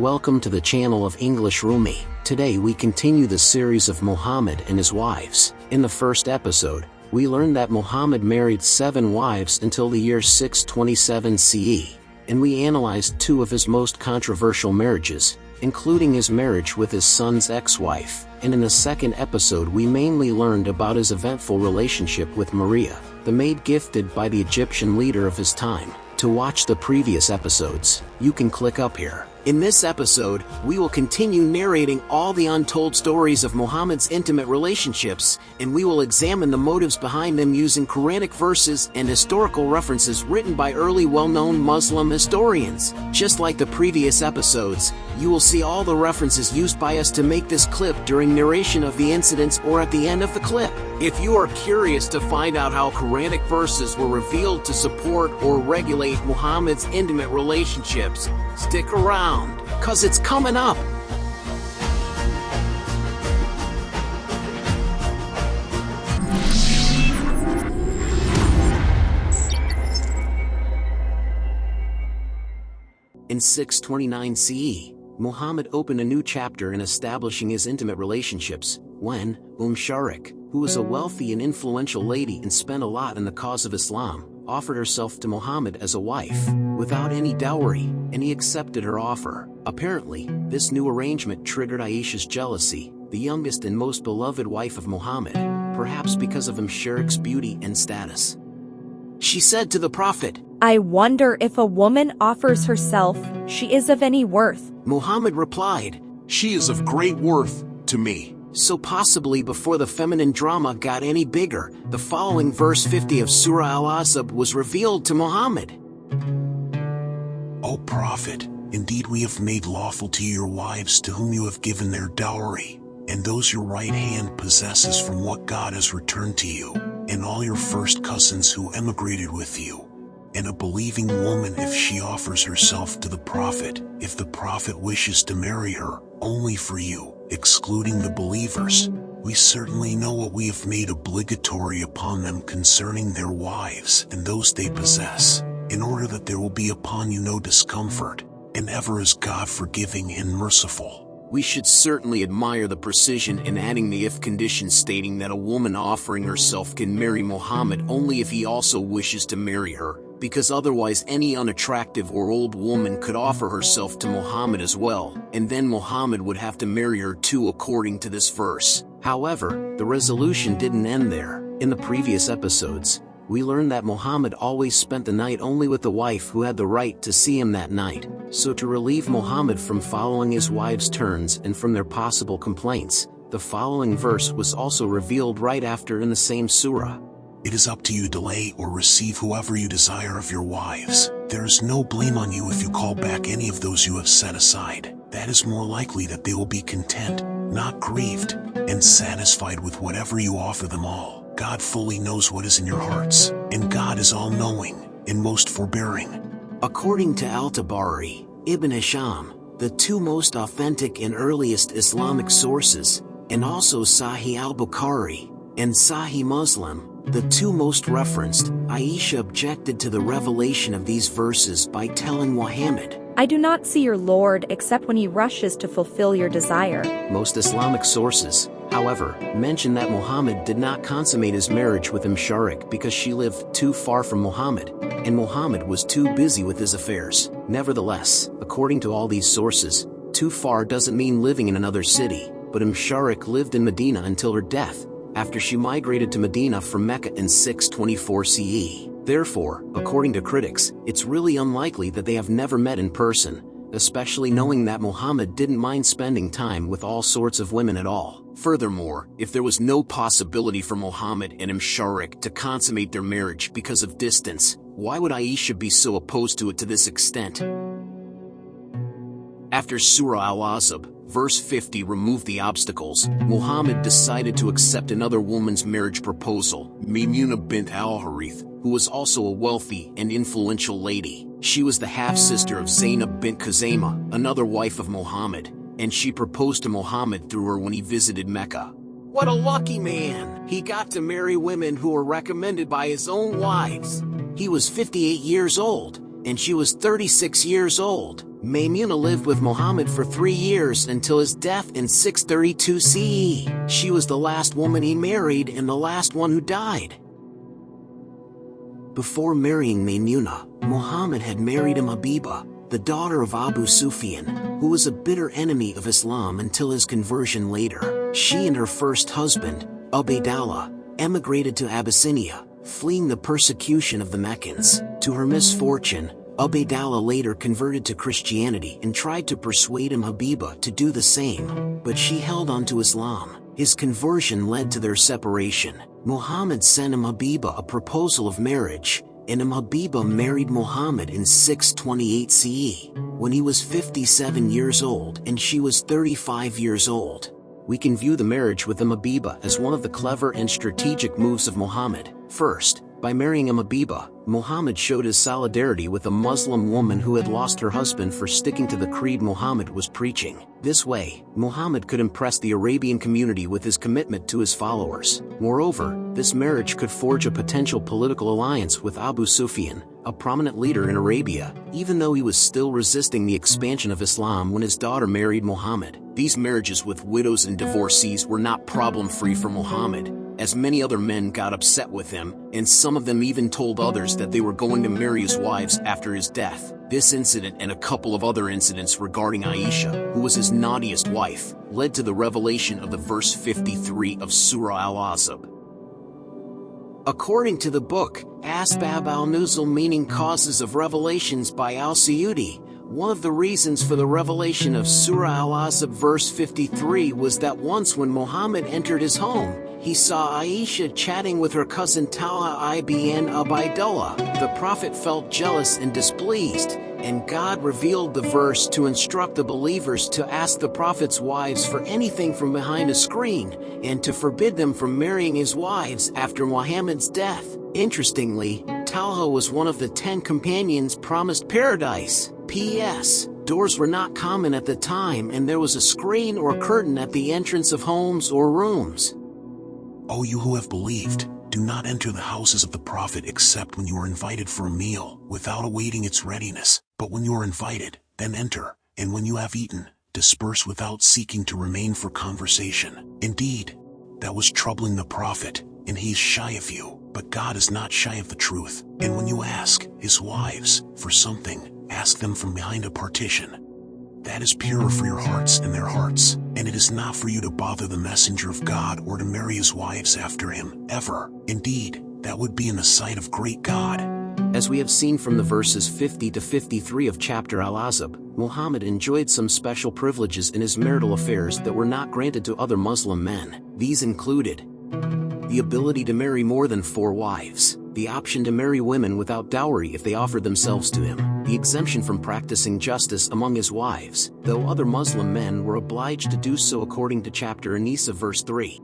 Welcome to the channel of English Rumi. Today we continue the series of Muhammad and his wives. In the first episode, we learned that Muhammad married 7 wives until the year 627 CE, and we analyzed 2 of his most controversial marriages, including his marriage with his son's ex-wife. And in the second episode we mainly learned about his eventful relationship with Maria, the maid gifted by the Egyptian leader of his time. To watch the previous episodes, you can click up here. In this episode, we will continue narrating all the untold stories of Muhammad's intimate relationships, and we will examine the motives behind them using Quranic verses and historical references written by early well-known Muslim historians. Just like the previous episodes, you will see all the references used by us to make this clip during narration of the incidents or at the end of the clip. If you are curious to find out how Quranic verses were revealed to support or regulate Muhammad's intimate relationships, stick around, cause it's coming up. In 629 CE, Muhammad opened a new chapter in establishing his intimate relationships, when Sharik, who was a wealthy and influential lady and spent a lot in the cause of Islam, offered herself to Muhammad as a wife, without any dowry, and he accepted her offer. Apparently, this new arrangement triggered Aisha's jealousy, the youngest and most beloved wife of Muhammad, perhaps because of Umm Sharik's beauty and status. She said to the Prophet, "I wonder if a woman offers herself, she is of any worth." Muhammad replied, "She is of great worth to me." So possibly before the feminine drama got any bigger, the following verse 50 of Surah Al-Ahzab was revealed to Muhammad. O Prophet, indeed we have made lawful to you your wives to whom you have given their dowry, and those your right hand possesses from what God has returned to you, and all your first cousins who emigrated with you, and a believing woman if she offers herself to the Prophet, if the Prophet wishes to marry her, only for you, excluding the believers. We certainly know what we have made obligatory upon them concerning their wives and those they possess, in order that there will be upon you no discomfort, and ever is God forgiving and merciful. We should certainly admire the precision in adding the if condition stating that a woman offering herself can marry Muhammad only if he also wishes to marry her, because otherwise any unattractive or old woman could offer herself to Muhammad as well, and then Muhammad would have to marry her too according to this verse. However, the resolution didn't end there. In the previous episodes, we learned that Muhammad always spent the night only with the wife who had the right to see him that night. So to relieve Muhammad from following his wives' turns and from their possible complaints, the following verse was also revealed right after in the same surah. It is up to you to delay or receive whoever you desire of your wives. There is no blame on you if you call back any of those you have set aside. That is more likely that they will be content, not grieved, and satisfied with whatever you offer them all. God fully knows what is in your hearts, and God is all-knowing and most forbearing. According to Al-Tabari, Ibn Hisham, the 2 most authentic and earliest Islamic sources, and also Sahih al-Bukhari and Sahih Muslim, the 2 most referenced, Aisha objected to the revelation of these verses by telling Muhammad, "I do not see your Lord except when he rushes to fulfill your desire." Most Islamic sources, however, mention that Muhammad did not consummate his marriage with Umm Sharik because she lived too far from Muhammad, and Muhammad was too busy with his affairs. Nevertheless, according to all these sources, too far doesn't mean living in another city, but Umm Sharik lived in Medina until her death, after she migrated to Medina from Mecca in 624 CE. Therefore, according to critics, it's really unlikely that they have never met in person, especially knowing that Muhammad didn't mind spending time with all sorts of women at all. Furthermore, if there was no possibility for Muhammad and Umm Sharik to consummate their marriage because of distance, why would Aisha be so opposed to it to this extent? After Surah Al-Ahzab, verse 50 removed the obstacles, Muhammad decided to accept another woman's marriage proposal, Maymuna bint al-Harith, who was also a wealthy and influential lady. She was the half-sister of Zainab bint Khuzaimah, another wife of Muhammad, and she proposed to Muhammad through her when he visited Mecca. What a lucky man! He got to marry women who were recommended by his own wives. He was 58 years old, and she was 36 years old. Maymuna lived with Muhammad for 3 years until his death in 632 CE. She was the last woman he married and the last one who died. Before marrying Maymuna, Muhammad had married Habiba, the daughter of Abu Sufyan, who was a bitter enemy of Islam until his conversion later. She and her first husband, Ubaydallah, emigrated to Abyssinia, fleeing the persecution of the Meccans. To her misfortune, Ubaydallah later converted to Christianity and tried to persuade Habiba to do the same, but she held on to Islam. His conversion led to their separation. Muhammad sent Habiba a proposal of marriage, and Habiba married Muhammad in 628 CE, when he was 57 years old and she was 35 years old. We can view the marriage with Habiba as one of the clever and strategic moves of Muhammad. First, by marrying Habiba, Muhammad showed his solidarity with a Muslim woman who had lost her husband for sticking to the creed Muhammad was preaching. This way, Muhammad could impress the Arabian community with his commitment to his followers. Moreover, this marriage could forge a potential political alliance with Abu Sufyan, a prominent leader in Arabia, even though he was still resisting the expansion of Islam when his daughter married Muhammad. These marriages with widows and divorcees were not problem-free for Muhammad, as many other men got upset with him, and some of them even told others that they were going to marry his wives after his death. This incident and a couple of other incidents regarding Aisha, who was his naughtiest wife, led to the revelation of the verse 53 of Surah Al-Ahzab. According to the book, Asbab al-Nuzul, meaning causes of revelations by Al-Suyuti, one of the reasons for the revelation of Surah Al-Ahzab verse 53 was that once when Muhammad entered his home, he saw Aisha chatting with her cousin Talha ibn Ubaydullah. The Prophet felt jealous and displeased, and God revealed the verse to instruct the believers to ask the Prophet's wives for anything from behind a screen, and to forbid them from marrying his wives after Muhammad's death. Interestingly, Talha was one of the 10 companions promised paradise. P.S. Doors were not common at the time, and there was a screen or curtain at the entrance of homes or rooms. O you who have believed, do not enter the houses of the Prophet except when you are invited for a meal, without awaiting its readiness. But when you are invited, then enter, and when you have eaten, disperse without seeking to remain for conversation. Indeed, that was troubling the Prophet, and he is shy of you, but God is not shy of the truth. And when you ask his wives for something, ask them from behind a partition. That is purer for your hearts and their hearts, and it is not for you to bother the messenger of God or to marry his wives after him, ever. Indeed, that would be in the sight of great God. As we have seen from the verses 50 to 53 of chapter Al-Ahzab, Muhammad enjoyed some special privileges in his marital affairs that were not granted to other Muslim men. These included the ability to marry more than 4 wives, the option to marry women without dowry if they offered themselves to him, the exemption from practicing justice among his wives, though other Muslim men were obliged to do so according to chapter An-Nisa verse 3.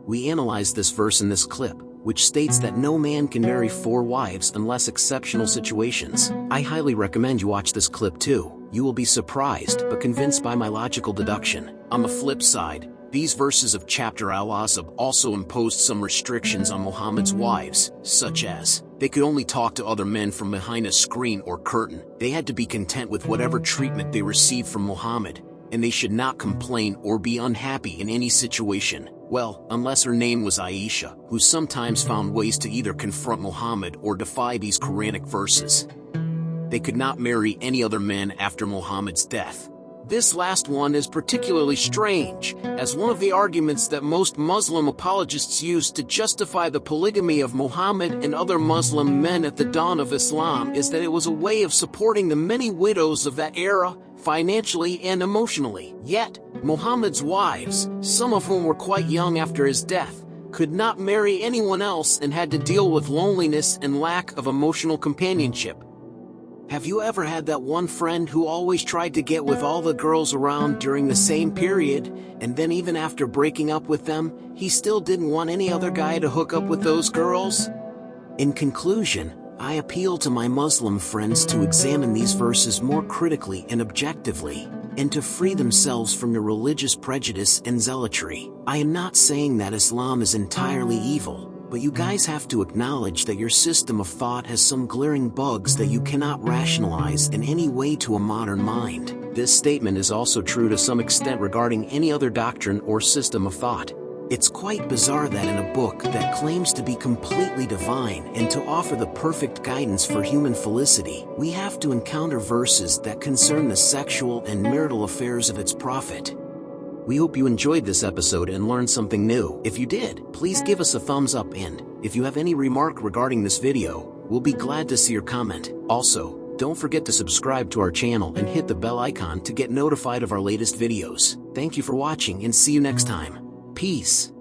We analyzed this verse in this clip, which states that no man can marry 4 wives unless exceptional situations. I highly recommend you watch this clip too. You will be surprised but convinced by my logical deduction. On the flip side, these verses of chapter Al-Ahzab also imposed some restrictions on Muhammad's wives, such as, they could only talk to other men from behind a screen or curtain, they had to be content with whatever treatment they received from Muhammad, and they should not complain or be unhappy in any situation, well, unless her name was Aisha, who sometimes found ways to either confront Muhammad or defy these Quranic verses. They could not marry any other men after Muhammad's death. This last one is particularly strange, as one of the arguments that most Muslim apologists use to justify the polygamy of Muhammad and other Muslim men at the dawn of Islam is that it was a way of supporting the many widows of that era, financially and emotionally. Yet, Muhammad's wives, some of whom were quite young after his death, could not marry anyone else and had to deal with loneliness and lack of emotional companionship. Have you ever had that one friend who always tried to get with all the girls around during the same period, and then even after breaking up with them, he still didn't want any other guy to hook up with those girls? In conclusion, I appeal to my Muslim friends to examine these verses more critically and objectively, and to free themselves from your religious prejudice and zealotry. I am not saying that Islam is entirely evil, But you guys have to acknowledge that your system of thought has some glaring bugs that you cannot rationalize in any way to a modern mind. This statement is also true to some extent regarding any other doctrine or system of thought. It's quite bizarre that in a book that claims to be completely divine and to offer the perfect guidance for human felicity, we have to encounter verses that concern the sexual and marital affairs of its prophet. We hope you enjoyed this episode and learned something new. If you did, please give us a thumbs up, and if you have any remark regarding this video, we'll be glad to see your comment. Also, don't forget to subscribe to our channel and hit the bell icon to get notified of our latest videos. Thank you for watching and see you next time. Peace.